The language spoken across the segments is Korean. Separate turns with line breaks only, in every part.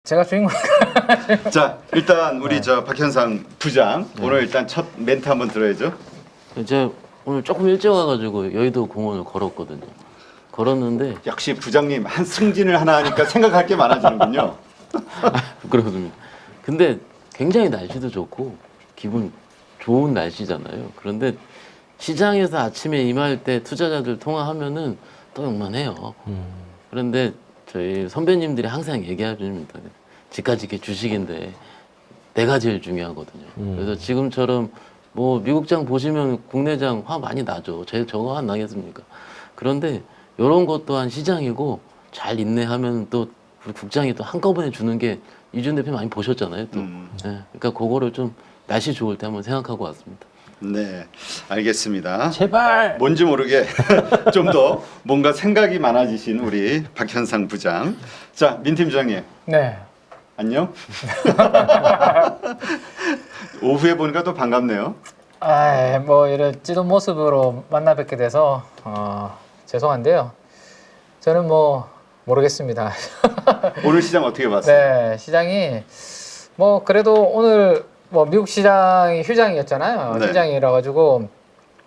제가 주인공.
자, 일단 우리 저 박현상 부장 오늘 일단 첫 멘트 한번 들어야죠.
제가 오늘 조금 일찍 와가지고 여의도 공원을 걸었거든요. 걸었는데
역시 부장님 한 승진을 하나 하니까 생각할 게 많아지는군요.
그렇습니다. 근데 굉장히 날씨도 좋고 기분 좋은 날씨잖아요. 그런데 시장에서 아침에 임할 때 투자자들 통화하면은 또 욕만해요. 그런데 저희 선배님들이 항상 얘기하십니다. 집까지 이렇게 주식인데 내가 제일 중요하거든요. 그래서 지금처럼 뭐 미국장 보시면 국내장 화 많이 나죠. 저거 안 나겠습니까? 그런데 이런 것 또한 시장이고 잘 인내하면 또 우리 국장이 또 한꺼번에 주는 게 이준 대표 많이 보셨잖아요. 또. 네, 그러니까 그거를 좀 날씨 좋을 때 한번 생각하고 왔습니다.
네, 알겠습니다.
제발.
뭔지 모르게 좀 더 뭔가 생각이 많아지신 우리 박현상 부장. 자, 민 팀장님
네.
안녕. 오후에 보니까 또 반갑네요.
뭐 이런 찌든 모습으로 만나 뵙게 돼서 죄송한데요. 저는 뭐 모르겠습니다.
오늘 시장 어떻게 봤어요?
네, 시장이 뭐 그래도 오늘 뭐 미국 시장이 휴장이었잖아요.
네.
휴장이라 가지고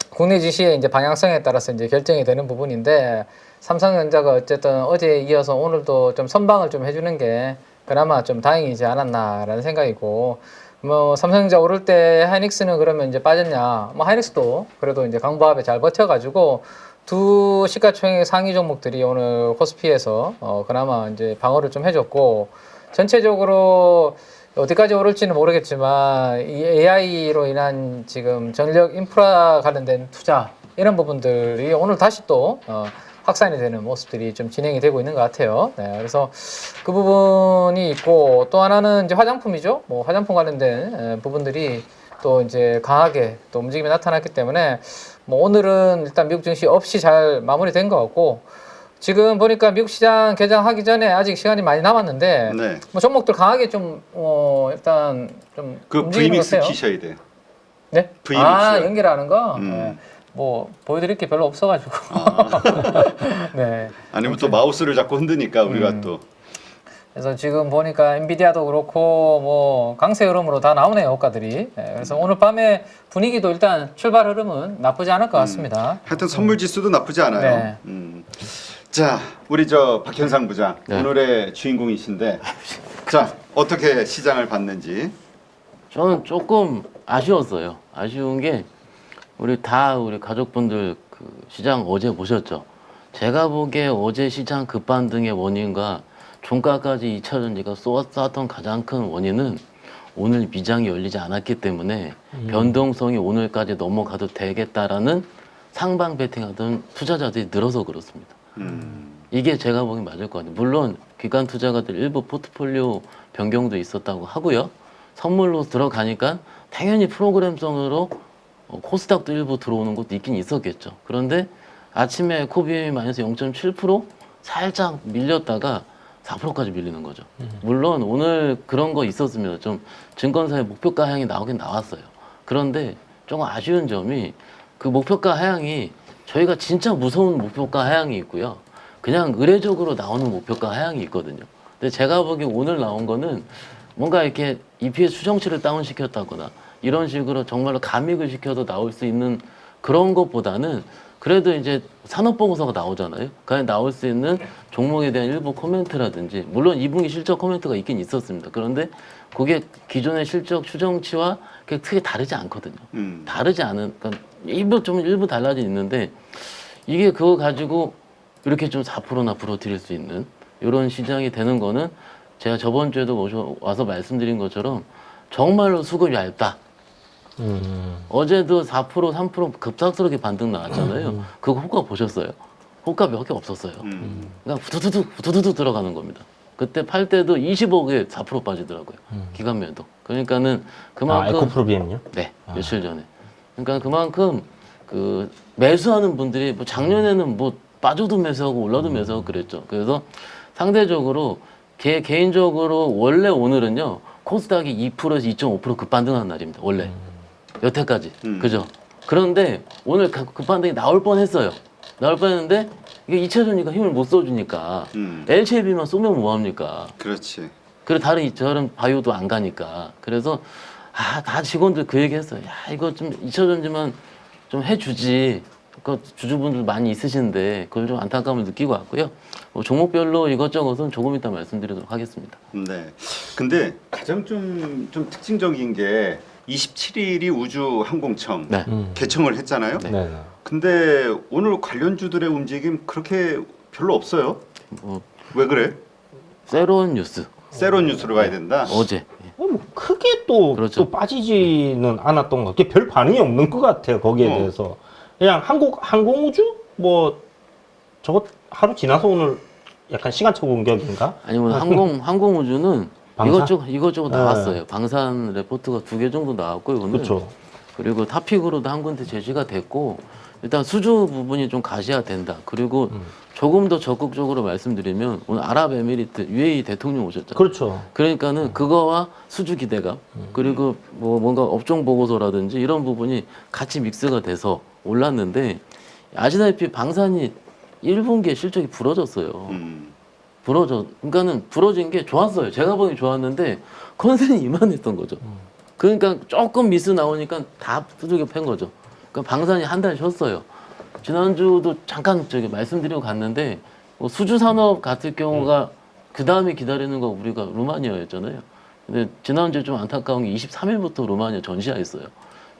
국내 지시의 이제 방향성에 따라서 이제 결정이 되는 부분인데 삼성전자가 어쨌든 어제에 이어서 오늘도 좀 선방을 좀 해주는 게 그나마 좀 다행이지 않았나라는 생각이고 뭐 삼성전자 오를 때 하이닉스는 그러면 이제 빠졌냐? 뭐 하이닉스도 그래도 이제 강보합에 잘 버텨가지고 두 시가총액 상위 종목들이 오늘 코스피에서 그나마 이제 방어를 좀 해줬고 전체적으로 어디까지 오를지는 모르겠지만 이 AI로 인한 지금 전력 인프라 관련된 투자 이런 부분들이 오늘 다시 또 확산이 되는 모습들이 좀 진행이 되고 있는 것 같아요. 네, 그래서 그 부분이 있고 또 하나는 이제 화장품이죠. 뭐 화장품 관련된 부분들이 또 이제 강하게 또 움직임이 나타났기 때문에 뭐 오늘은 일단 미국 증시 없이 잘 마무리된 것 같고 지금 보니까 미국 시장 개장하기 전에 아직 시간이 많이 남았는데
네.
뭐 종목들 강하게 좀 일단 좀
그
움직이는 것
V믹스
같아요.
키셔야 돼요.
네?
V믹스.
연결하는 거.
음.
네. 뭐 보여드릴 게 별로 없어가지고. 네.
아니면 또 마우스를 자꾸 흔드니까 우리가 또
그래서 지금 보니까 엔비디아도 그렇고 뭐 강세 흐름으로 다 나오네요, 호가들이. 네, 그래서 오늘 밤에 분위기도 일단 출발 흐름은 나쁘지 않을 것 같습니다.
하여튼 선물 지수도 나쁘지 않아요.
네.
자, 우리 저 박현상 부장
네.
오늘의 주인공이신데, 자 어떻게 시장을 봤는지.
저는 조금 아쉬웠어요. 아쉬운 게 우리 가족분들 그 시장 어제 보셨죠? 제가 보기에 어제 시장 급반등의 원인과 종가까지 2차 전지가 쏘았던 가장 큰 원인은 오늘 미장이 열리지 않았기 때문에 변동성이 오늘까지 넘어가도 되겠다라는 상방 베팅하던 투자자들이 늘어서 그렇습니다. 이게 제가 보기엔 맞을 것 같아요. 물론 기관 투자가들 일부 포트폴리오 변경도 있었다고 하고요. 선물로 들어가니까 당연히 프로그램성으로 코스닥도 일부 들어오는 것도 있긴 있었겠죠. 그런데 아침에 코비엠이 마이너스 0.7% 살짝 밀렸다가 4%까지 밀리는 거죠. 물론 오늘 그런 거 있었으면 좀 증권사의 목표가 하향이 나오긴 나왔어요. 그런데 조금 아쉬운 점이 그 목표가 하향이 저희가 진짜 무서운 목표가 하향이 있고요. 그냥 의례적으로 나오는 목표가 하향이 있거든요. 근데 제가 보기에 오늘 나온 거는 뭔가 이렇게 EPS 추정치를 다운시켰다거나 이런 식으로 정말로 감익을 시켜서 나올 수 있는 그런 것보다는 그래도 이제 산업보고서가 나오잖아요. 그 안에 나올 수 있는 종목에 대한 일부 코멘트라든지 물론 2분기 실적 코멘트가 있긴 있었습니다. 그런데 그게 기존의 실적 추정치와 크게 다르지 않거든요. 다르지 않은, 그러니까 일부 달라져 있는데 이게 그거 가지고 이렇게 좀 4%나 불어드릴 수 있는 이런 시장이 되는 거는 제가 저번 주에도 와서 말씀드린 것처럼 정말로 수급이 얇다. 어제도 4% 3% 급작스럽게 반등 나왔잖아요. 그거 호가 보셨어요? 호가 몇 개 없었어요. 그러니까 후두둑 들어가는 겁니다. 그때 팔 때도 20억에 4% 빠지더라고요. 기관매도. 그러니까는 그만큼
에코프로비엠요?
네, 며칠 전에. 그러니까 그만큼 그 매수하는 분들이 뭐 작년에는 뭐 빠져도 매수하고 올라도 매수하고 그랬죠. 그래서 상대적으로 개인적으로 원래 오늘은요 코스닥이 2%에서 2.5% 급반등하는 날입니다. 원래 여태까지 그죠? 그런데 오늘 급반등이 나올 뻔했어요. 나올 뻔했는데 이게 2차 전지가 힘을 못 써주니까 LCLB만 쏘면 뭐합니까?
그렇지.
그리고 다른 저런 바이오도 안 가니까. 그래서 다 직원들 그 얘기했어요. 야, 이거 좀 2차 전지만 좀 해주지. 그 주주분들 많이 있으신데 그걸 좀 안타까움을 느끼고 왔고요. 뭐 종목별로 이것저것은 조금 이따 말씀드리도록 하겠습니다.
네. 근데 가장 좀 특징적인 게 27일이 우주항공청
네.
개청을 했잖아요.
네.
네.
근데 오늘 관련주들의 움직임 그렇게 별로 없어요.
뭐
왜 그래?
새로운 뉴스
세로 뉴스로 가야 된다.
어제
뭐 크게 또,
그렇죠.
또 빠지지는 않았던 것 같아요. 별 반응이 없는 것 같아요. 거기에 대해서. 그냥 항공우주? 뭐 저거 하루 지나서 오늘 약간 시간차 공격인가?
아니면 항공우주는
방산?
이것저것
네.
나왔어요. 방산 레포트가 2개 정도 나왔고요. 오늘.
그렇죠.
그리고 탑픽으로도 한 군데 제시가 됐고 일단 수주 부분이 좀 가셔야 된다. 그리고 조금 더 적극적으로 말씀드리면 오늘 아랍에미리트 UAE 대통령 오셨죠.
그렇죠.
그러니까는 그거와 수주 기대감 그리고 뭐 뭔가 업종 보고서라든지 이런 부분이 같이 믹스가 돼서 올랐는데 아시다시피 방산이 1분기에 실적이 부러졌어요. 그러니까는 부러진 게 좋았어요. 제가 보기 좋았는데 컨센이 이만했던 거죠. 그러니까 조금 미스 나오니까 다 두들겨 팬 거죠. 그러니까 방산이 한 달 쉬었어요. 지난주도 잠깐 말씀드리고 갔는데 뭐 수주 산업 같은 경우가 그 다음에 기다리는 거 우리가 루마니아였잖아요. 근데 지난주에 좀 안타까운 게 23일부터 루마니아 전시회했어요.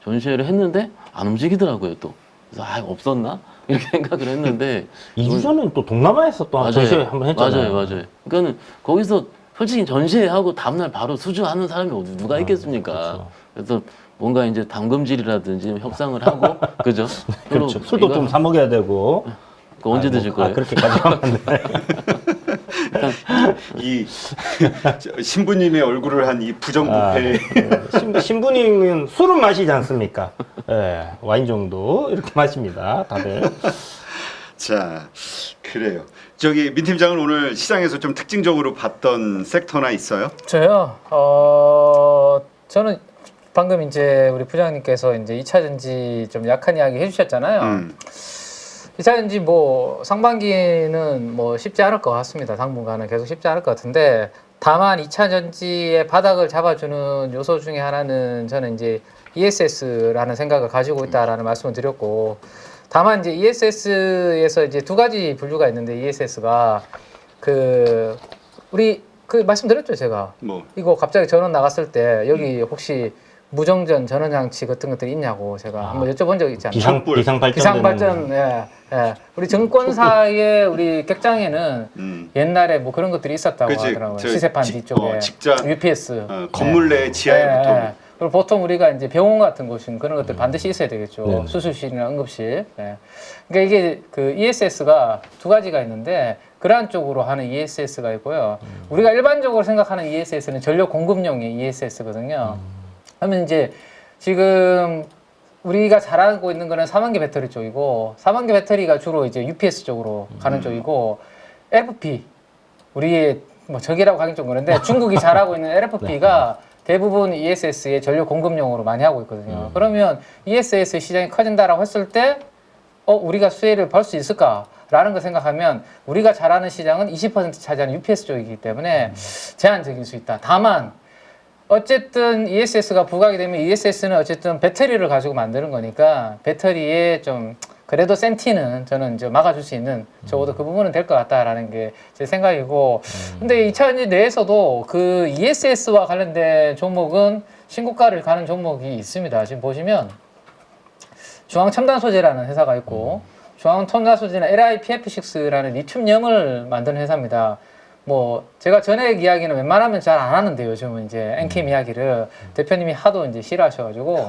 전시회를 했는데 안 움직이더라고요 또. 그래서 없었나? 이렇게 생각을 했는데
2주 전에는 또 동남아에서 또 전시회 한번 했잖아요.
맞아요. 그러니까는 거기서 솔직히 전시회하고 다음날 바로 수주하는 사람이 누가 있겠습니까?
그렇죠.
그래서 뭔가 이제 담금질이라든지 협상을 하고 그죠?
그렇죠. 술도 좀 사 먹어야 되고.
그거 언제 드실 거예요?
그렇게까지 하면 안 돼.
이 신부님의 얼굴을 한 이 부정부패.
신부님은 술은 마시지 않습니까? 예, 와인 정도 이렇게 마십니다. 다들.
자, 그래요. 저기 민 팀장은 오늘 시장에서 좀 특징적으로 봤던 섹터나 있어요?
저요. 저는 방금 이제 우리 부장님께서 이제 2차 전지 좀 약한 이야기 해주셨잖아요. 2차 전지 뭐 상반기는 뭐 쉽지 않을 것 같습니다. 당분간은 계속 쉽지 않을 것 같은데 다만 2차 전지의 바닥을 잡아주는 요소 중에 하나는 저는 이제 ESS라는 생각을 가지고 있다라는 말씀을 드렸고 다만 이제 ESS에서 이제 두 가지 분류가 있는데 ESS가 우리 말씀드렸죠 제가
뭐
이거 갑자기 전원 나갔을 때 여기 혹시 무정전 전원 장치 같은 것들이 있냐고 제가 한번 여쭤본 적이 있지 않나요? 비상발전 우리 증권사의 우리 객장에는 옛날에 뭐 그런 것들이 있었다고 하더라고요. 시세판 뒤쪽에
직접
UPS
건물 내 지하에 보통
그리고 보통 우리가 이제 병원 같은 곳은 그런 것들 반드시 있어야 되겠죠. 수술실이나 응급실. 그러니까 이게 그 ESS가 두 가지가 있는데 그러한 쪽으로 하는 ESS가 있고요. 우리가 일반적으로 생각하는 ESS는 전력 공급용의 ESS거든요. 그러면 이제 지금 우리가 잘 알고 있는 거는 4만개 배터리 쪽이고 4만개 배터리가 주로 이제 UPS 쪽으로 가는 쪽이고 LFP 우리의 뭐 적이라고 하긴 좀 그런데 중국이 잘하고 있는 LFP가 대부분 ESS의 전력 공급용으로 많이 하고 있거든요. 그러면 ESS 시장이 커진다라고 했을 때 우리가 수혜를 벌 수 있을까라는 거 생각하면 우리가 잘 아는 시장은 20% 차지하는 UPS 쪽이기 때문에 제한적일 수 있다. 다만 어쨌든 ESS가 부각이 되면 ESS는 어쨌든 배터리를 가지고 만드는 거니까 배터리에 좀 그래도 센티는 저는 이제 막아줄 수 있는 적어도 그 부분은 될 것 같다라는 게 제 생각이고 근데 2차 전지 내에서도 그 ESS와 관련된 종목은 신고가를 가는 종목이 있습니다. 지금 보시면 중앙첨단소재라는 회사가 있고 중앙첨단소재는 LiPF6라는 리튬염을 만드는 회사입니다. 뭐 제가 전액 이야기는 웬만하면 잘 안 하는데요. 요즘은 이제 엔캠 이야기를 대표님이 하도 이제 싫어하셔가지고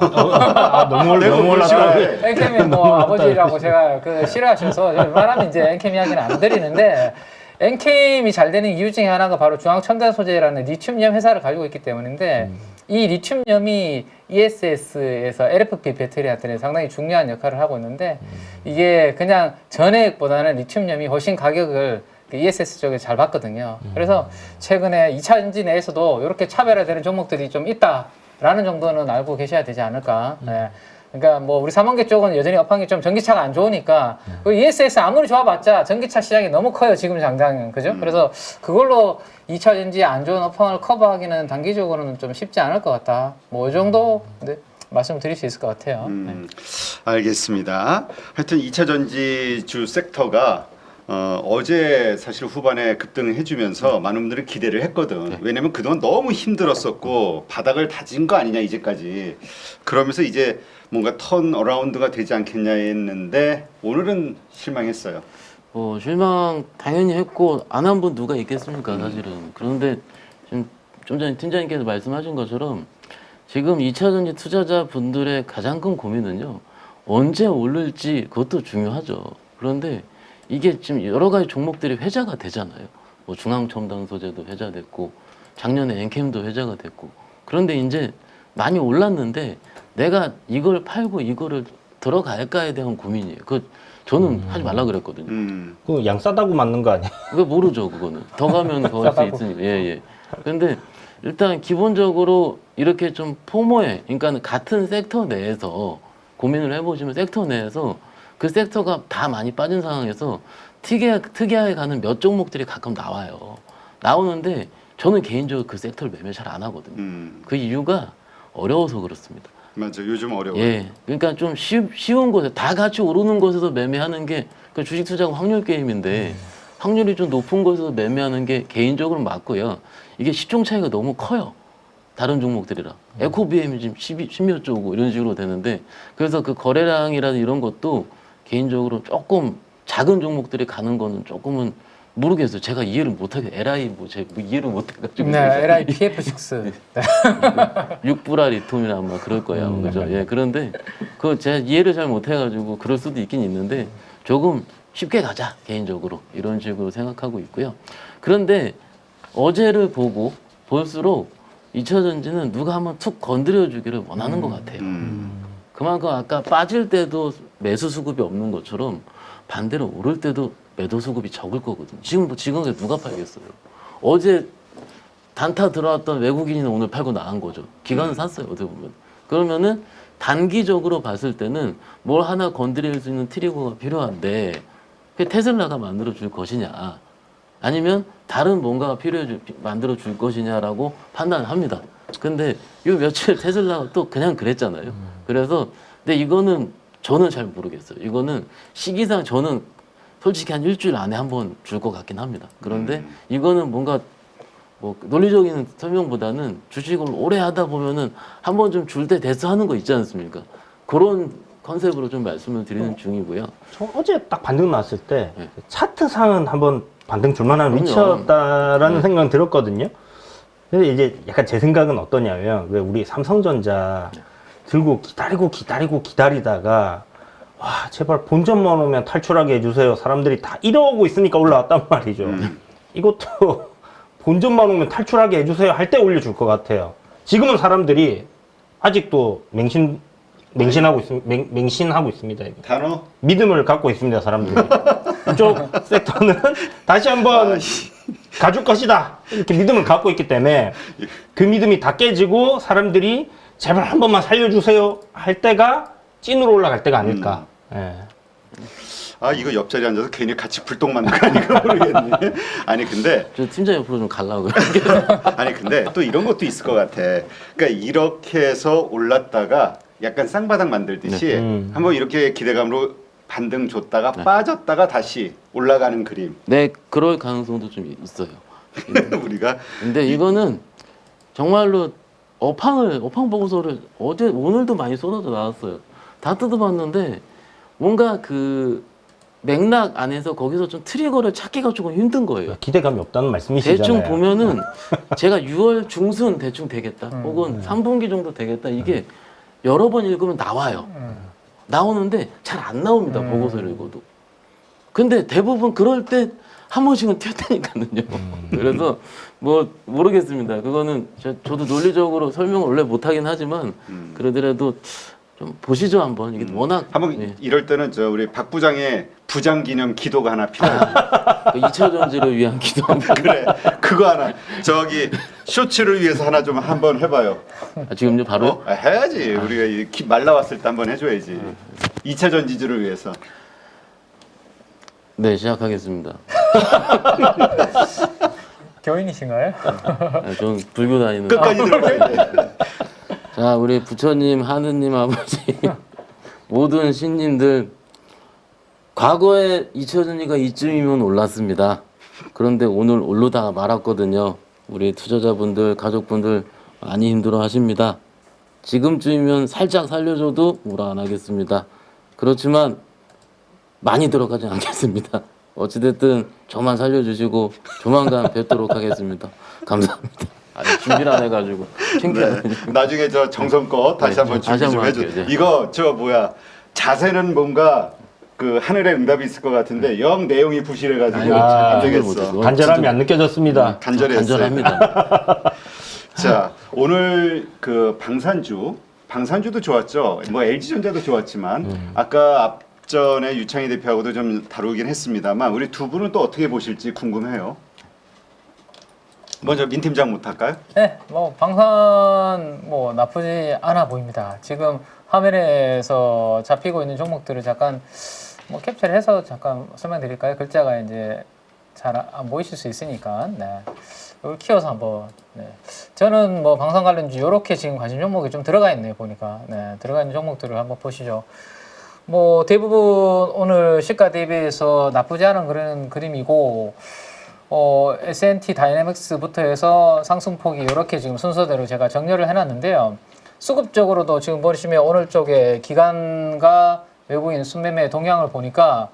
너무 올랐다.
엔캠이 뭐 아버지라고 제가 싫어하셔서 웬만하면 이제 엔캠 이야기는 안 드리는데 엔캠이 잘 되는 이유 중에 하나가 바로 중앙첨단소재라는 리튬염 회사를 가지고 있기 때문인데 이 리튬염이 ESS에서 LFP 배터리한테는 상당히 중요한 역할을 하고 있는데 이게 그냥 전액보다는 리튬염이 훨씬 가격을 ESS 쪽에 잘 봤거든요. 그래서 최근에 2차 전지 내에서도 이렇게 차별화되는 종목들이 좀 있다라는 정도는 알고 계셔야 되지 않을까. 그러니까 뭐 우리 삼원계 쪽은 여전히 업황이 좀 전기차가 안 좋으니까 그 ESS 아무리 좋아봤자 전기차 시장이 너무 커요 지금 당장은 그죠? 그래서 그걸로 2차 전지 안 좋은 업황을 커버하기는 단기적으로는 좀 쉽지 않을 것 같다. 뭐 이 정도 네, 말씀드릴 수 있을 것 같아요. 네.
알겠습니다. 하여튼 2차 전지주 섹터가 어제 사실 후반에 급등을 해주면서 많은 분들이 기대를 했거든. 왜냐면 그동안 너무 힘들었었고 바닥을 다진 거 아니냐 이제까지. 그러면서 이제 뭔가 턴 어라운드가 되지 않겠냐 했는데 오늘은 실망했어요.
실망 당연히 했고 안 한 분 누가 있겠습니까 사실은. 그런데 지금 좀 전에 팀장님께서 말씀하신 것처럼 지금 2차 전지 투자자 분들의 가장 큰 고민은요 언제 오를지 그것도 중요하죠. 그런데 이게 지금 여러 가지 종목들이 회자가 되잖아요. 뭐 중앙첨단 소재도 회자됐고 작년에 엔캠도 회자가 됐고 그런데 이제 많이 올랐는데 내가 이걸 팔고 이거를 들어갈까에 대한 고민이에요. 그 저는 하지 말라 그랬거든요.
그 양 싸다고 맞는 거 아니야?
왜 모르죠 그거는 더 가면 더 할 수 있으니까 예예. 근데 일단 기본적으로 이렇게 좀 포모에 그러니까 같은 섹터 내에서 고민을 해보시면 섹터 내에서 그 섹터가 다 많이 빠진 상황에서 특이하게 가는 몇 종목들이 가끔 나와요. 나오는데 저는 개인적으로 그 섹터를 매매 잘 안 하거든요. 그 이유가 어려워서 그렇습니다.
맞아, 요즘 어려워요.
예, 그러니까 좀 쉬운 곳에 다 같이 오르는 곳에서 매매하는 게 그 주식 투자가 확률 게임인데 확률이 좀 높은 곳에서 매매하는 게 개인적으로 맞고요. 이게 시총 차이가 너무 커요. 다른 종목들이랑 에코비엠이 지금 10몇 조고 이런 식으로 되는데 그래서 그 거래량이라든 이런 것도 개인적으로 조금 작은 종목들이 가는 거는 조금은 모르겠어요. 제가 이해를 못하게 LI 뭐 제가 이해를 못해가지고
네, LI PF6.
6불알 리톰이나 아마 그럴 거예요. 그죠? 예, 그런데 그 제가 이해를 잘 못해가지고 그럴 수도 있긴 있는데 조금 쉽게 가자 개인적으로 이런 식으로 생각하고 있고요. 그런데 어제를 보고 볼수록 2차 전지는 누가 한번 툭 건드려 주기를 원하는 것 같아요. 그만큼 아까 빠질 때도 매수 수급이 없는 것처럼 반대로 오를 때도 매도 수급이 적을 거거든요. 지금 누가 팔겠어요? 어제 단타 들어왔던 외국인이 오늘 팔고 나간 거죠. 기관은 샀어요. 어떻게 보면. 그러면은 단기적으로 봤을 때는 뭘 하나 건드릴 수 있는 트리거가 필요한데 그게 테슬라가 만들어 줄 것이냐 아니면 다른 뭔가가 만들어 줄 것이냐라고 판단을 합니다. 근데 요 며칠 테슬라가 또 그냥 그랬잖아요. 그래서 근데 이거는 저는 잘 모르겠어요. 이거는 시기상 저는 솔직히 한 일주일 안에 한번 줄 것 같긴 합니다. 그런데 이거는 뭔가 뭐 논리적인 설명보다는 주식을 오래 하다 보면은 한번 좀 줄 때 됐어 하는 거 있지 않습니까? 그런 컨셉으로 좀 말씀을 드리는 중이고요.
저 어제 딱 반등 나왔을 때
네.
차트상은 한번 반등 줄만한
그럼요.
위치였다라는
네.
생각은 들었거든요. 근데 이제 약간 제 생각은 어떠냐면 왜 우리 삼성전자 들고 기다리다가 와 제발 본전만 오면 탈출하게 해주세요. 사람들이 다 이러고 있으니까 올라왔단 말이죠. 이것도 본전만 오면 탈출하게 해주세요 할 때 올려줄 것 같아요. 지금은 사람들이 아직도 맹신하고 있습니다. 이거.
단어?
믿음을 갖고 있습니다, 사람들이. 이쪽 섹터는 다시 한번 가줄 것이다. 이렇게 믿음을 갖고 있기 때문에 그 믿음이 다 깨지고 사람들이 제발 한 번만 살려주세요 할 때가 찐으로 올라갈 때가 아닐까. 예.
아 이거 옆자리에 앉아서 괜히 같이 불똥 맞는 거 아닌가 모르겠네. 아니 근데
저 팀장 옆으로 좀 가려고.
아니 근데 또 이런 것도 있을 것 같아. 그러니까 이렇게 해서 올랐다가 약간 쌍바닥 만들듯이 한번 이렇게 기대감으로 반등 줬다가 빠졌다가 다시 올라가는 그림.
네, 그럴 가능성도 좀 있어요.
우리가
근데 이거는 정말로 업황 보고서를 오늘도 많이 쏟아져 나왔어요. 다 뜯어봤는데 뭔가 그 맥락 안에서 거기서 좀 트리거를 찾기가 조금 힘든 거예요.
기대감이 없다는 말씀이시잖아요.
대충 보면은 제가 6월 중순 대충 되겠다 혹은 3분기 정도 되겠다 이게 여러 번 읽으면 나와요. 나오는데 잘 안 나옵니다. 보고서를 읽어도. 근데 대부분 그럴 때 한 번씩은 튀었다니까요. 그래서 뭐 모르겠습니다. 그거는 저도 논리적으로 설명을 원래 못하긴 하지만 그러더라도 좀 보시죠 한번. 이게 워낙
한번
예.
이럴 때는 저 우리 박 부장의 부장 기념 기도가 하나 필요해요.
그 2차 전지를 위한 기도 한번.
그래, 그거 하나. 저기 쇼츠를 위해서 하나 좀 한번 해봐요.
지금요 바로?
해야지. 우리가 말 나왔을 때 한번 해줘야지. 2차 전지주를 위해서.
네, 시작하겠습니다.
교인이신가요?
전 불교 다니는.
끝까지 들어가야 돼.
자, 우리 부처님, 하느님, 아버지, 모든 신님들, 과거에 2차 전지가 이쯤이면 올랐습니다. 그런데 오늘 오르다가 말았거든요. 우리 투자자분들, 가족분들 많이 힘들어 하십니다. 지금쯤이면 살짝 살려줘도 뭐라 안 하겠습니다. 그렇지만 많이 들어가지 않겠습니다. 어찌됐든 저만 살려주시고 조만간 뵙도록 하겠습니다. 감사합니다. 아니, 준비를 안 해가지고 창피하네.
나중에 저 정성껏 다시
네,
한번 준비
다시
좀
한번
해줘.
할게요, 네.
이거 저 뭐야 자세는 뭔가 그 하늘의 응답이 있을 것 같은데 영 내용이 부실해가지고
아이고,
안
참,
되겠어.
못했어.
간절함이 안 느껴졌습니다.
간절했어요.
간절합니다.
자 오늘 그 방산주도 좋았죠. 뭐 LG전자도 좋았지만 아까 앞전에 유창희 대표하고도 좀 다루긴 했습니다만 우리 두 분은 또 어떻게 보실지 궁금해요. 먼저 민 팀장부터 할까요?
네, 뭐 방산 뭐 나쁘지 않아 보입니다. 지금 화면에서 잡히고 있는 종목들을 잠깐 뭐 캡처를 해서 잠깐 설명드릴까요? 글자가 이제 잘 안 보이실 수 있으니까. 네. 이걸 키워서 한번. 네. 저는 뭐 방산 관련주 이렇게 지금 관심 종목이 좀 들어가 있네요 보니까. 네, 들어가 있는 종목들을 한번 보시죠. 뭐 대부분 오늘 시가 대비해서 나쁘지 않은 그런 그림이고. S&T 다이내믹스부터 해서 상승폭이 이렇게 지금 순서대로 제가 정렬을 해놨는데요. 수급적으로도 지금 보시면 오늘 쪽에 기관과 외국인 순매매 동향을 보니까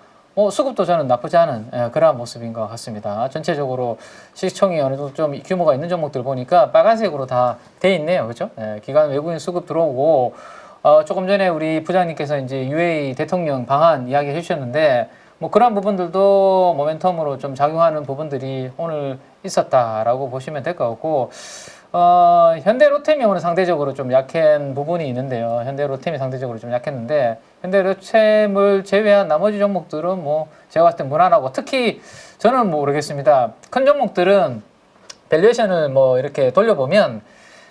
수급도 저는 나쁘지 않은 그러한 모습인 것 같습니다. 전체적으로 시총이 어느 정도 좀 규모가 있는 종목들 보니까 빨간색으로 다 돼 있네요. 그렇죠? 기관 외국인 수급 들어오고 조금 전에 우리 부장님께서 이제 UAE 대통령 방한 이야기 해주셨는데 뭐 그런 부분들도 모멘텀으로 좀 작용하는 부분들이 오늘 있었다라고 보시면 될 것 같고 현대로템이 오늘 상대적으로 좀 약한 부분이 있는데요. 현대로템이 상대적으로 좀 약했는데 현대로템을 제외한 나머지 종목들은 뭐 제가 봤을 때 무난하고 특히 저는 모르겠습니다. 큰 종목들은 밸류에이션을 뭐 이렇게 돌려보면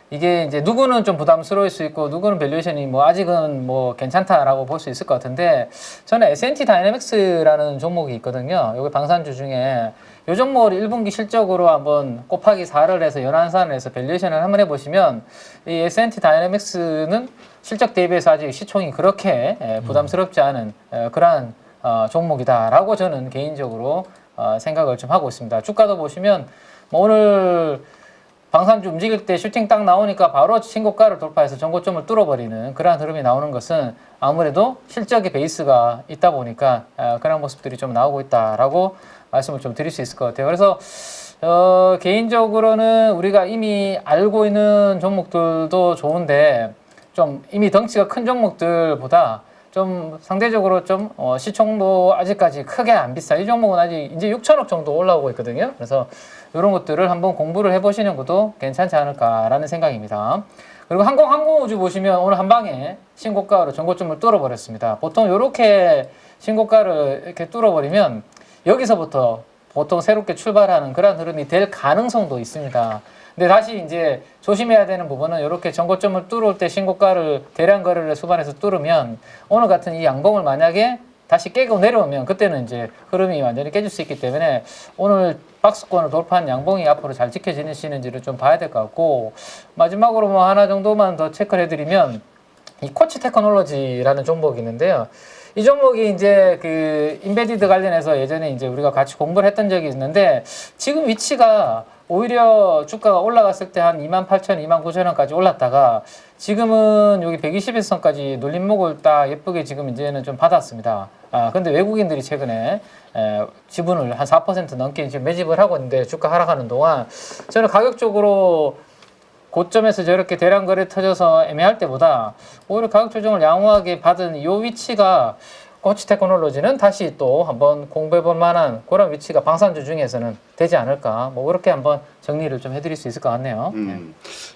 이게 이제 누구는 좀 부담스러울 수 있고 누구는 밸류에이션이 뭐 아직은 뭐 괜찮다라고 볼 수 있을 것 같은데 저는 S&T 다이내믹스라는 종목이 있거든요. 여기 방산주 중에 이 종목을 1분기 실적으로 한번 곱하기 4를 해서 연환산을 해서 밸류에이션을 한번 해보시면 이 S&T 다이내믹스는 실적 대비해서 아직 시총이 그렇게 부담스럽지 않은 그러한 종목이다라고 저는 개인적으로 생각을 좀 하고 있습니다. 주가도 보시면 뭐 오늘 방산주 움직일 때 슈팅 딱 나오니까 바로 신고가를 돌파해서 전고점을 뚫어버리는 그러한 흐름이 나오는 것은 아무래도 실적의 베이스가 있다 보니까 그런 모습들이 좀 나오고 있다라고 말씀을 좀 드릴 수 있을 것 같아요. 그래서 개인적으로는 우리가 이미 알고 있는 종목들도 좋은데 좀 이미 덩치가 큰 종목들보다 좀 상대적으로 좀 시총도 아직까지 크게 안 비싸. 이 종목은 아직 이제 6천억 정도 올라오고 있거든요. 그래서 이런 것들을 한번 공부를 해보시는 것도 괜찮지 않을까라는 생각입니다. 그리고 항공우주 보시면 오늘 한 방에 신고가로 전고점을 뚫어버렸습니다. 보통 이렇게 신고가를 이렇게 뚫어버리면 여기서부터 보통 새롭게 출발하는 그런 흐름이 될 가능성도 있습니다. 근데 다시 이제 조심해야 되는 부분은 이렇게 전고점을 뚫을 때 신고가를 대량 거래를 수반해서 뚫으면 오늘 같은 이 양봉을 만약에 다시 깨고 내려오면 그때는 이제 흐름이 완전히 깨질 수 있기 때문에 오늘 박스권을 돌파한 양봉이 앞으로 잘 지켜지는지를 좀 봐야 될 것 같고 마지막으로 뭐 하나 정도만 더 체크를 해드리면 이 코치 테크놀로지라는 종목이 있는데요. 이 종목이 이제 그 인베디드 관련해서 예전에 이제 우리가 같이 공부를 했던 적이 있는데 지금 위치가 오히려 주가가 올라갔을 때 한 28,000, 29,000원까지 올랐다가 지금은 여기 121선까지 눌림목을 딱 예쁘게 지금 이제는 좀 받았습니다. 근데 외국인들이 최근에 지분을 한 4% 넘게 지금 매집을 하고 있는데 주가 하락하는 동안 저는 가격적으로 고점에서 저렇게 대량 거래 터져서 애매할 때보다 오히려 가격 조정을 양호하게 받은 이 위치가 코치 테크놀로지는 다시 또 한번 공부해볼 만한 그런 위치가 방산주 중에서는 되지 않을까. 뭐 그렇게 한번 정리를 좀 해드릴 수 있을 것 같네요.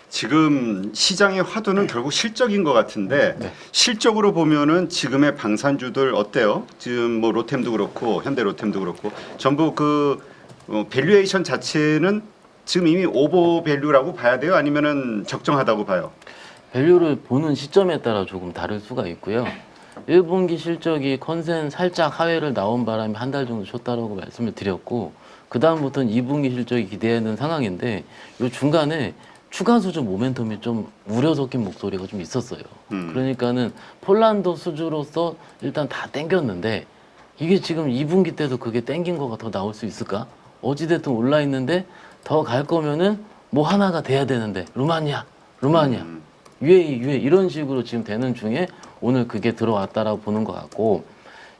지금 시장의 화두는 결국 실적인 것 같은데 실적으로 보면은 지금의 방산주들 어때요? 지금 뭐 로템도 그렇고 현대로템도 그렇고 전부 그 밸류에이션 자체는 지금 이미 오버 밸류라고 봐야 돼요? 아니면은 적정하다고 봐요?
밸류를 보는 시점에 따라 조금 다를 수가 있고요. 1분기 실적이 컨센 살짝 하회를 나온 바람에 한 달 정도 쉬었다라고 말씀을 드렸고 그 다음부터는 2분기 실적이 기대하는 상황인데 이 중간에 추가 수주 모멘텀이 좀 우려 섞인 목소리가 좀 있었어요. 그러니까는 폴란드 수주로서 일단 다 땡겼는데 이게 지금 2분기 때도 그게 땡긴 거가 더 나올 수 있을까? 어찌됐든 올라 있는데 더 갈 거면은 뭐 하나가 돼야 되는데 루마니아 UAE 이런 식으로 지금 되는 중에 오늘 그게 들어왔다라고 보는 것 같고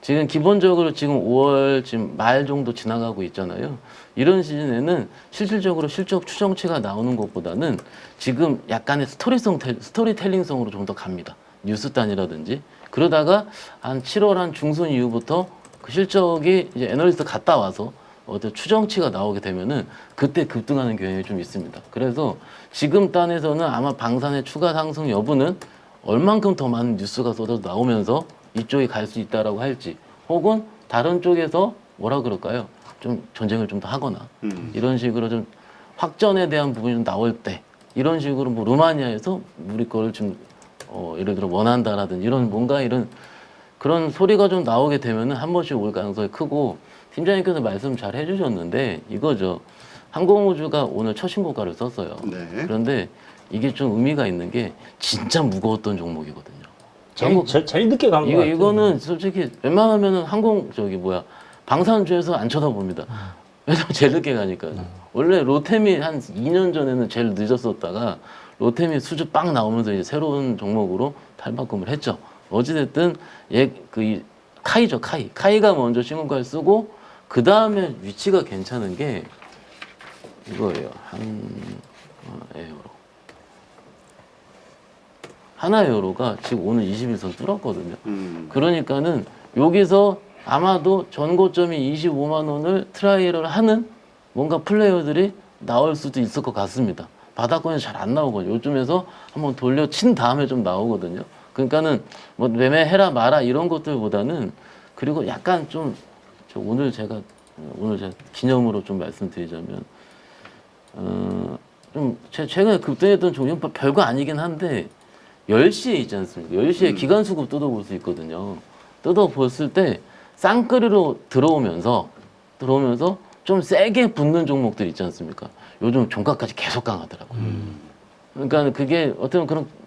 지금 기본적으로 지금 5월 지금 말 정도 지나가고 있잖아요. 이런 시즌에는 실질적으로 실적 추정치가 나오는 것보다는 지금 약간의 스토리텔링성으로 좀 더 갑니다. 뉴스단이라든지 그러다가 한 7월 한 중순 이후부터 그 실적이 이제 애널리스트 갔다 와서 어떤 추정치가 나오게 되면은 그때 급등하는 경향이 좀 있습니다. 그래서 지금 단에서는 아마 방산의 추가 상승 여부는 얼만큼 더 많은 뉴스가 쏟아져 나오면서 이쪽이 갈 수 있다라고 할지 혹은 다른 쪽에서 뭐라 그럴까요? 좀 전쟁을 좀 더 하거나 이런 식으로 좀 확전에 대한 부분이 좀 나올 때 이런 식으로 뭐 루마니아에서 우리 거를 좀 예를 들어 원한다라든 이런 뭔가 이런 그런 소리가 좀 나오게 되면은 한 번씩 올 가능성이 크고 팀장님께서 말씀 잘 해주셨는데 이거죠. 항공우주가 오늘 첫 신고가를 썼어요.
네.
그런데 이게 좀 의미가 있는 게 진짜 무거웠던 종목이거든요.
제일 늦게 간 거 같아요.
이거는 솔직히 웬만하면은 방산주에서 안 쳐다봅니다. 왜냐면 제일 늦게 가니까. 원래 로템이 한 2년 전에는 제일 늦었었다가 로템이 수주 빵 나오면서 이제 새로운 종목으로 탈바꿈을 했죠. 어찌됐든 카이죠, 카이가 먼저 신고가를 쓰고 그 다음에 위치가 괜찮은 게 이거예요. 하나에어로가 지금 오늘 21선 뚫었거든요. 그러니까는 여기서 아마도 전고점이 25만 원을 트라이를 하는 뭔가 플레이어들이 나올 수도 있을 것 같습니다. 바닥권에서 잘 안 나오거든요. 요즘에서 한번 돌려친 다음에 좀 나오거든요. 그러니까는 뭐 매매해라 마라 이런 것들보다는 그리고 약간 좀 오늘 제가 기념으로 좀 말씀드리자면 좀 최근에 급등했던 종목 별거 아니긴 한데 10시에 있지 않습니까? 10시에 기관수급 뜯어볼 수 있거든요. 뜯어봤을 때 쌍끌이로 들어오면서 좀 세게 붙는 종목들 있지 않습니까? 요즘 종가까지 계속 강하더라고요. 그러니까 그게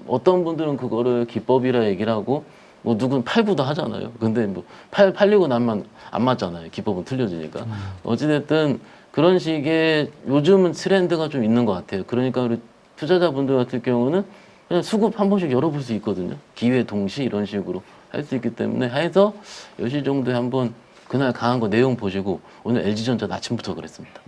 어떤 분들은 그거를 기법이라 얘기를 하고 뭐 누군 팔고도 하잖아요. 근데 뭐 팔리고 나면 안 맞잖아요. 기법은 틀려지니까. 어찌됐든 그런 식의 요즘은 트렌드가 좀 있는 것 같아요. 그러니까 우리 투자자분들 같은 경우는 그냥 수급 한 번씩 열어볼 수 있거든요. 기회 동시 이런 식으로 할 수 있기 때문에 해서 10시 정도에 한번 그날 강한 거 내용 보시고 오늘 LG전자 아침부터 그랬습니다.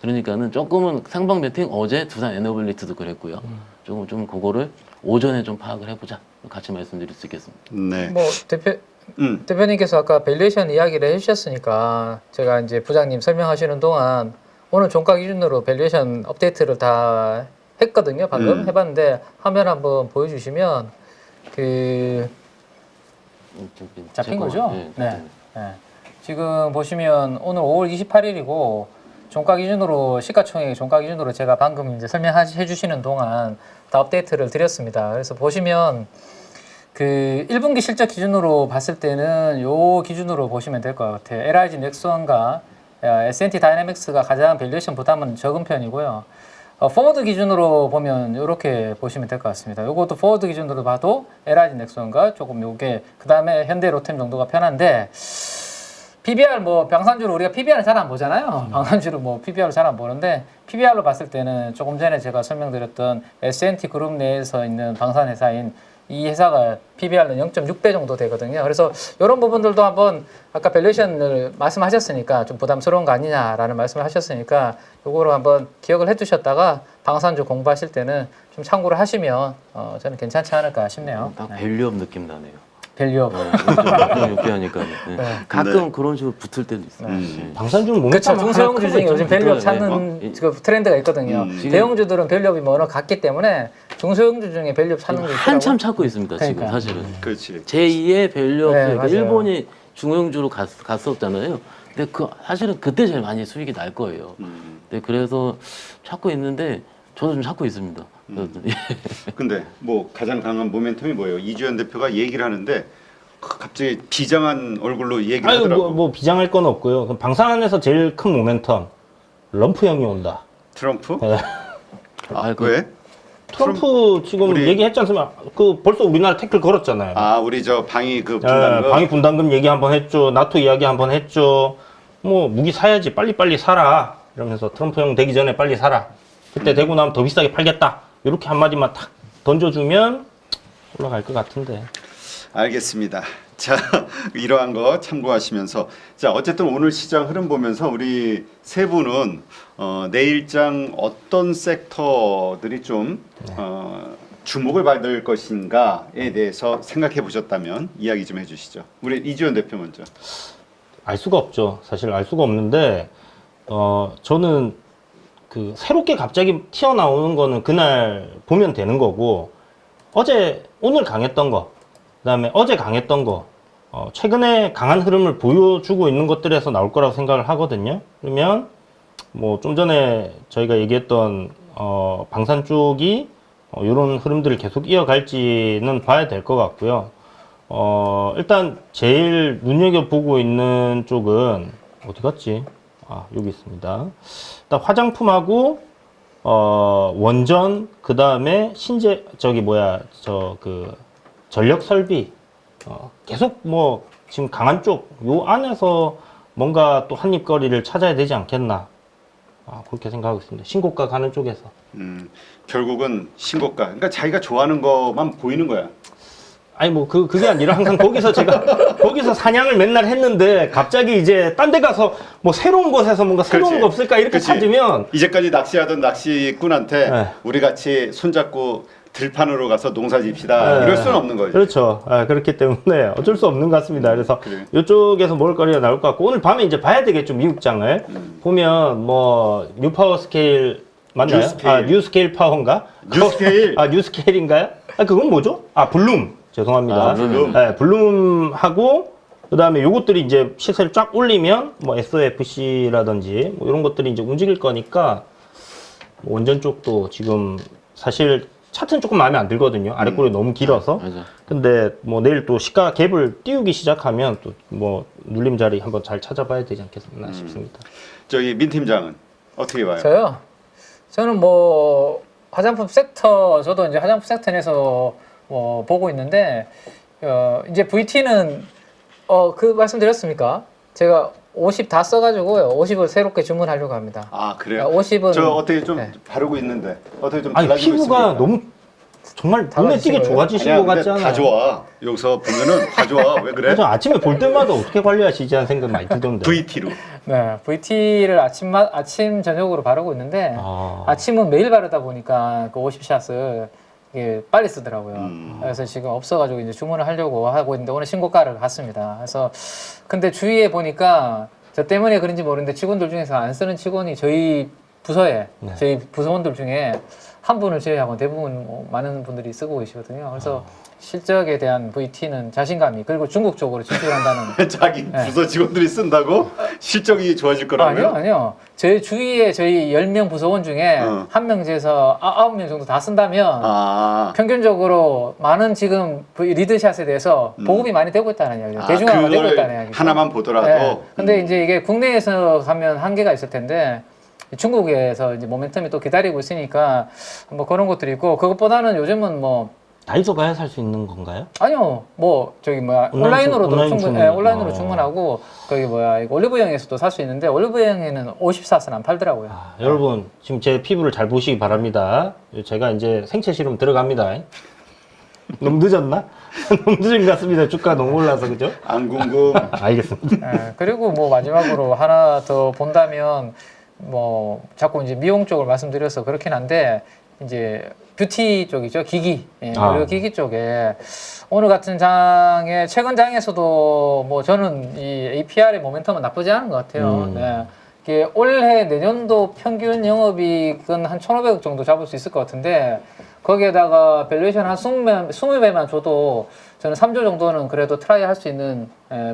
그러니까는 조금은 상방 배팅 어제 두산 에너빌리티도 그랬고요. 조금 좀 그거를 오전에 좀 파악을 해보자. 같이 말씀드릴 수 있겠습니다.
네.
뭐 대표님께서 아까 밸류에이션 이야기를 해주셨으니까 제가 이제 부장님 설명하시는 동안 오늘 종가 기준으로 밸류에이션 업데이트를 다 했거든요. 방금 해봤는데 화면 한번 보여주시면 잡힌 거죠? 네. 지금 보시면 오늘 5월 28일이고 종가 기준으로 시가총액 종가 기준으로 제가 방금 이제 설명해 주시는 동안 다 업데이트를 드렸습니다. 그래서 보시면 그 1분기 실적 기준으로 봤을 때는 요 기준으로 보시면 될 것 같아요. LIG 넥스원과 S&T 다이내믹스가 가장 밸류에이션 부담은 적은 편이고요. 포워드 기준으로 보면 이렇게 보시면 될 것 같습니다. 요것도 포워드 기준으로 봐도 LIG 넥스원과 조금 요게 그 다음에 현대 로템 정도가 편한데 PBR 뭐 방산주로 우리가 PBR을 잘 안 보잖아요. 방산주로 뭐 PBR을 잘 안 보는데 PBR로 봤을 때는 조금 전에 제가 설명드렸던 S&T 그룹 내에서 있는 방산 회사인 이 회사가 PBR은 0.6배 정도 되거든요. 그래서 이런 부분들도 한번 아까 밸류에이션을 말씀하셨으니까 좀 부담스러운 거 아니냐라는 말씀을 하셨으니까 요거로 한번 기억을 해두셨다가 방산주 공부하실 때는 좀 참고를 하시면 저는 괜찮지 않을까 싶네요.
딱 밸류업 느낌 나네요.
밸류업.
좀 유쾌하니까. 네.
네.
가끔 그런 식으로 붙을 때도 있어요.
방산주는 몸에
그렇죠. 중소형주 중에 요즘 밸류업
네.
찾는 그 트렌드가 있거든요.
지금-
대형주들은 밸류업이 뭐너 같기 때문에 중소형주 중에 밸류업 찾는 게 있더라고요.
한참 찾고 있습니다. 지금
그러니까.
사실은.
그렇지.
제2의 밸류업
네,
그러니까
맞아요.
일본이 중형주로 갔었잖아요. 근데 그 사실은 그때 제일 많이 수익이 날 거예요. 네, 그래서 찾고 있는데 저도 좀 찾고 있습니다.
근데 뭐 가장 강한 모멘텀이 뭐예요? 이주연 대표가 얘기를 하는데 갑자기 비장한 얼굴로 얘기를
아유
하더라고.
뭐 비장할 건 없고요. 그럼 방산에서 제일 큰 모멘텀 럼프형이 온다.
트럼프?
네.
아,
그-
왜?
트럼프 지금
우리-
얘기했지 않습니까? 그 벌써 우리나라 태클 걸었잖아요.
아, 우리 저 방위 그
예,
분담금.
방위 분담금 얘기 한번 했죠. 나토 이야기 한번 했죠. 뭐 무기 사야지 빨리빨리 사라 이러면서 트럼프 형 되기 전에 빨리 사라. 그때 되고 나면 더 비싸게 팔겠다. 이렇게 한마디만 탁 던져주면 올라갈 것 같은데.
알겠습니다. 자, 이러한 거 참고하시면서 자, 어쨌든 오늘 시장 흐름 보면서 우리 세 분은 내일장 어떤 섹터들이 좀 주목을 받을 것인가에 대해서 생각해 보셨다면 이야기 좀 해주시죠. 우리 이주연 대표 먼저.
알 수가 없죠. 사실 알 수가 없는데 저는 그 새롭게 갑자기 튀어나오는 거는 그날 보면 되는 거고 오늘 강했던 거 그다음에 어제 강했던 거 최근에 강한 흐름을 보여주고 있는 것들에서 나올 거라고 생각을 하거든요. 그러면 뭐 좀 전에 저희가 얘기했던 방산 쪽이 이런 흐름들을 계속 이어갈지는 봐야 될 것 같고요. 일단 제일 눈여겨보고 있는 쪽은 어디 갔지? 아, 여기 있습니다. 일단 화장품하고 원전 그 다음에 전력 설비 계속 뭐 지금 강한 쪽 요 안에서 뭔가 또 한입거리를 찾아야 되지 않겠나 그렇게 생각하고 있습니다. 신고가 가는 쪽에서.
결국은 신고가. 그러니까 자기가 좋아하는 것만 보이는 거야.
아니 뭐 그게 아니라 항상 거기서 제가 거기서 사냥을 맨날 했는데 갑자기 이제 딴 데 가서 뭐 새로운 곳에서 뭔가 새로운
그렇지.
거 없을까 이렇게
그렇지.
찾으면
이제까지 낚시하던 낚시꾼한테
네.
우리 같이 손잡고 들판으로 가서 농사 집시다. 이럴 수는 없는 거지.
그렇죠. 그렇기 때문에 어쩔 수 없는 것 같습니다. 그래서
그래요.
이쪽에서 먹을거리가 나올 것 같고 오늘 밤에 이제 봐야 되겠죠. 미국장을 보면 뭐 뉴파워 스케일 맞나요?
뉴스케일.
뉴스케일 파워인가?
뉴스케일.
뉴스케일인가요? 그건 뭐죠? 블룸. 죄송합니다.
블룸.
네, 블룸하고 그다음에 요것들이 이제 시세를 쫙 올리면 뭐 SOFC라든지 뭐 이런 것들이 이제 움직일 거니까 뭐 원전 쪽도 지금 사실 차트는 조금 마음에 안 들거든요. 아래꼬리 너무 길어서.
맞아.
근데 뭐 내일 또 시가 갭을 띄우기 시작하면 또 뭐 눌림 자리 한번 잘 찾아봐야 되지 않겠나 싶습니다.
저기 민 팀장은 어떻게 봐요?
저는 뭐 화장품 섹터 저도 이제 화장품 섹터 내에서 보고 있는데 이제 VT는 그 말씀드렸습니까? 제가 50 다 써가지고요. 50을 새롭게 주문하려고 합니다.
아, 그래요?
50은
저 어떻게 좀
네.
바르고 있는데 어떻게 좀
아니
달라지고
피부가
있습니까?
너무 정말 눈에 띄게
달라지신
좋아지신
아니야,
것 같지
근데
않아요?
다 좋아. 여기서 보면은 다 좋아. 왜 그래?
저 아침에 볼 때마다 어떻게 관리하시지 하는 생각 많이 들던데.
VT로.
네, VT를 아침 저녁으로 바르고 있는데 아침은 매일 바르다 보니까 그 50샷을 이게 빨리 쓰더라고요. 그래서 지금 없어가지고 이제 주문을 하려고 하고 있는데 오늘 신고가를 갔습니다. 그래서 근데 주위에 보니까 저 때문에 그런지 모르는데 직원들 중에서 안 쓰는 직원이 저희 부서에 저희 부서원들 중에 한 분을 제외하고 대부분 많은 분들이 쓰고 계시거든요. 그래서 실적에 대한 VT는 자신감이 그리고 중국 쪽으로 진출한다는
자기 부서 직원들이 쓴다고 실적이 좋아질 거라고요?
아니요. 제 주위에 저희 10명 부서원 중에 한 명에서 9명 정도 다 쓴다면 평균적으로 많은 지금 리드샷에 대해서 보급이 많이 되고 있다는 이야기죠. 대중화가 되고 있다는 이야기죠.
하나만 보더라도.
네. 근데 이제 이게 국내에서 가면 한계가 있을 텐데 중국에서 이제 모멘텀이 또 기다리고 있으니까 뭐 그런 것들이 있고 그것보다는 요즘은 뭐
다이소 가야 살 수 있는 건가요?
아니요, 뭐 저기 뭐야 온라인으로도
온라인
충분,
주문.
온라인으로 주문하고 거기 뭐야 이거 올리브영에서도 살 수 있는데 올리브영에는 50샷은 안 팔더라고요.
여러분 지금 제 피부를 잘 보시기 바랍니다. 제가 이제 생체 실험 들어갑니다. 너무 늦었나? 너무 늦은 것 같습니다. 주가 너무 올라서 그죠?
안 궁금.
알겠습니다.
그리고 뭐 마지막으로 하나 더 본다면 뭐 자꾸 이제 미용 쪽을 말씀드려서 그렇긴 한데 이제 뷰티 쪽이죠. 기기. 예,
아.
의료 기기 쪽에 오늘 같은 장에 최근 장에서도 뭐 저는 이 APR의 모멘텀은 나쁘지 않은 것 같아요. 네. 이게 올해 내년도 평균 영업이익은 한 1,500억 정도 잡을 수 있을 것 같은데 거기에다가 밸류에이션 한 20배만 줘도 저는 3조 정도는 그래도 트라이 할 수 있는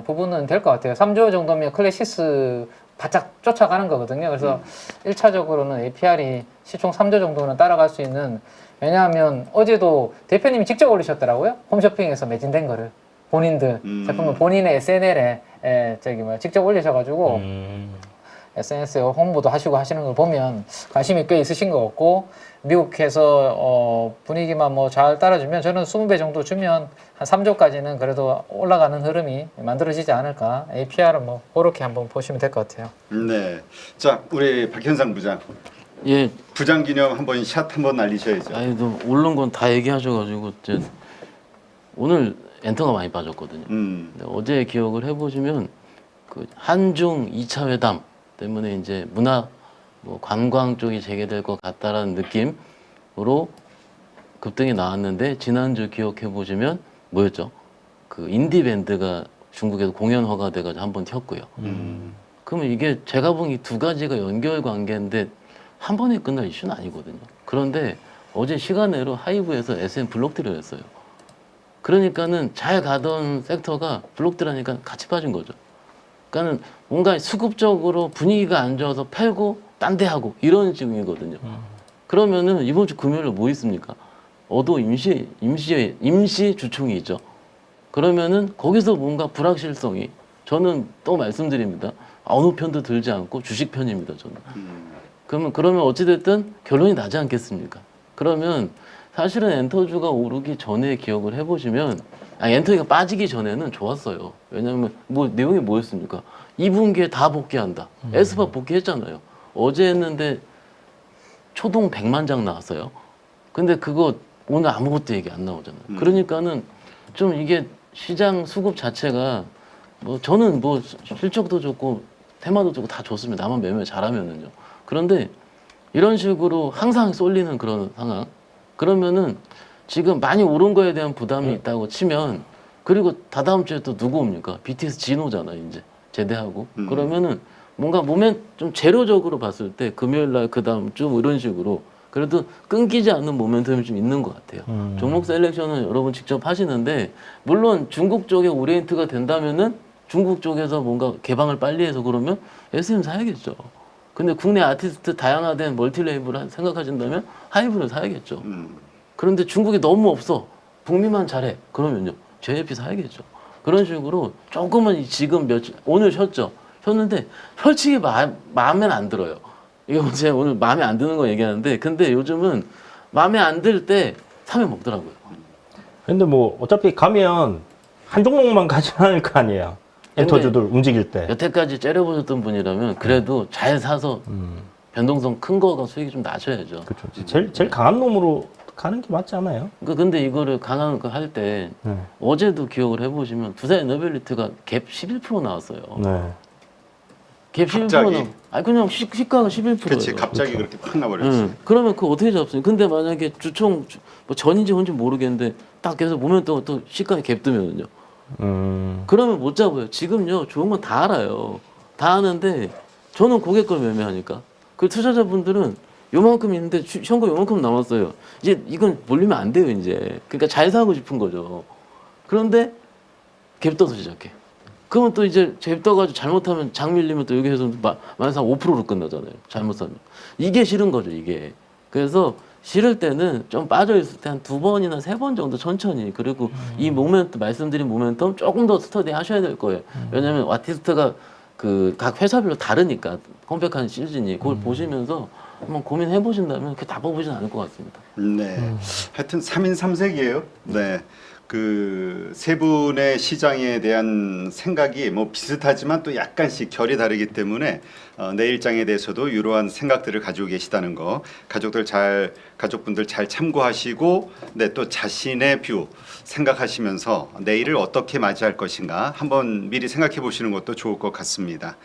부분은 될 것 같아요. 3조 정도면 클래시스 바짝 쫓아가는 거거든요. 그래서 1차적으로는 APR이 시총 3조 정도는 따라갈 수 있는, 왜냐하면 어제도 대표님이 직접 올리셨더라고요. 홈쇼핑에서 매진된 거를 본인들 제품을 본인의 SNL에 직접 올리셔가지고 SNS에 홍보도 하시고 하시는 걸 보면 관심이 꽤 있으신 것 같고, 미국에서 분위기만 뭐 잘 따라주면 저는 20배 정도 주면 한 3조까지는 그래도 올라가는 흐름이 만들어지지 않을까. APR은 뭐 그렇게 한번 보시면 될 것 같아요.
네. 자, 우리 박현상 부장.
예,
부장 기념 한번 샷 한번 날리셔야죠.
아니 또 오른 건 다 얘기하셔가지고 오늘 엔터가 많이 빠졌거든요. 근데 어제 기억을 해보시면 그 한중 2차 회담 때문에 이제 문화 뭐 관광 쪽이 재개될 것 같다라는 느낌으로 급등이 나왔는데, 지난주 기억해 보시면 뭐였죠? 그 인디 밴드가 중국에서 공연 허가돼가지고 한번 튀었고요. 그러면 이게 제가 본 이 두 가지가 연결 관계인데 한 번에 끝날 이슈는 아니거든요. 그런데 어제 시간외로 하이브에서 SM 블록딜을 했어요. 그러니까는 잘 가던 섹터가 블록딜하니까 같이 빠진 거죠. 그러니까는 뭔가 수급적으로 분위기가 안 좋아서 팔고 딴 데 하고 이런 식이거든요. 그러면은 이번 주 금요일에 뭐 있습니까? 어도 임시 주총이 있죠. 그러면은 거기서 뭔가 불확실성이, 저는 또 말씀드립니다. 어느 편도 들지 않고 주식 편입니다, 저는. 그러면 어찌됐든 결론이 나지 않겠습니까? 그러면 사실은 엔터주가 오르기 전에 기억을 해보시면, 엔터가 빠지기 전에는 좋았어요. 왜냐면 뭐 내용이 뭐였습니까? 2분기에 다 복귀한다. 에스파 복귀했잖아요. 어제 했는데 초동 100만 장 나왔어요. 근데 그거 오늘 아무것도 얘기 안 나오잖아요. 그러니까는 좀 이게 시장 수급 자체가 뭐 저는 뭐 실적도 좋고 테마도 좋고 다 좋습니다. 나만 매매 잘하면은요. 그런데 이런 식으로 항상 쏠리는 그런 상황. 그러면은 지금 많이 오른 거에 대한 부담이 있다고 치면, 그리고 다다음 주에 또 누구 옵니까? BTS 진호잖아, 이제 제대하고. 그러면은 뭔가 좀 재료적으로 봤을 때 금요일 날 그 다음 주 뭐 이런 식으로 그래도 끊기지 않는 모멘텀이 좀 있는 것 같아요. 종목 셀렉션은 여러분 직접 하시는데, 물론 중국 쪽에 오리엔트가 된다면은 중국 쪽에서 뭔가 개방을 빨리 해서 그러면 SM 사야겠죠. 근데 국내 아티스트 다양화된 멀티 레이블을 생각하신다면 하이브를 사야겠죠. 그런데 중국이 너무 없어. 북미만 잘해. 그러면요. JYP 사야겠죠. 그런 식으로 조금은 지금 오늘 쉬었죠. 쉬었는데 솔직히 마음에 안 들어요. 이거 제가 오늘 마음에 안 드는 거 얘기하는데, 근데 요즘은 마음에 안 들 때 사면 먹더라고요.
근데 뭐 어차피 가면 한 종목만 가지 않을 거 아니에요. 엔터주들 움직일 때.
여태까지 째려보셨던 분이라면 그래도 잘 사서 변동성 큰 거가 수익이 좀 나셔야죠.
그렇죠. 제일 강한 놈으로 가는 게 맞지 않아요?
근데 이거를 강한 거 할 때 어제도 기억을 해보시면 두산 에너빌리티가 갭 11% 나왔어요.
네.
갭 11%는 그냥 시가가 11%예요.
그렇지. 갑자기 그렇게 확 나버렸지.
그러면 그거 어떻게 잡습니까? 근데 만약에 주총 뭐 전인지 혼지 모르겠는데 딱 계속 보면 또 시가에 갭 뜨면은요. 그러면 못 잡아요. 지금요 좋은 건 다 알아요. 다 아는데 저는 고객 걸 매매하니까. 그 투자자분들은 요만큼 있는데 현금 요만큼 남았어요. 이제 이건 몰리면 안 돼요, 이제. 그러니까 잘 사고 싶은 거죠. 그런데 갭 떠서 시작해. 그러면 또 이제 갭 떠가지고 잘못하면 장 밀리면 또 여기에서 만상 5%로 끝나잖아요. 잘못 사면. 이게 싫은 거죠, 이게. 그래서 싫을 때는 좀 빠져 있을 때 한 2번이나 3번 정도 천천히. 그리고 이 모멘텀, 말씀드린 모멘텀 조금 더 스터디 하셔야 될 거예요. 왜냐면 아티스트가 그 각 회사별로 다르니까 컴백하는 시즌이 그걸 보시면서 한번 고민해 보신다면 그렇게 다 뽑으진 않을 것 같습니다.
네. 하여튼 3인 3색이에요. 네. 그 세 분의 시장에 대한 생각이 뭐 비슷하지만 또 약간씩 결이 다르기 때문에 내일장에 대해서도 이러한 생각들을 가지고 계시다는 거, 가족분들 잘 참고하시고, 네, 또 자신의 뷰 생각하시면서 내일을 어떻게 맞이할 것인가 한번 미리 생각해 보시는 것도 좋을 것 같습니다.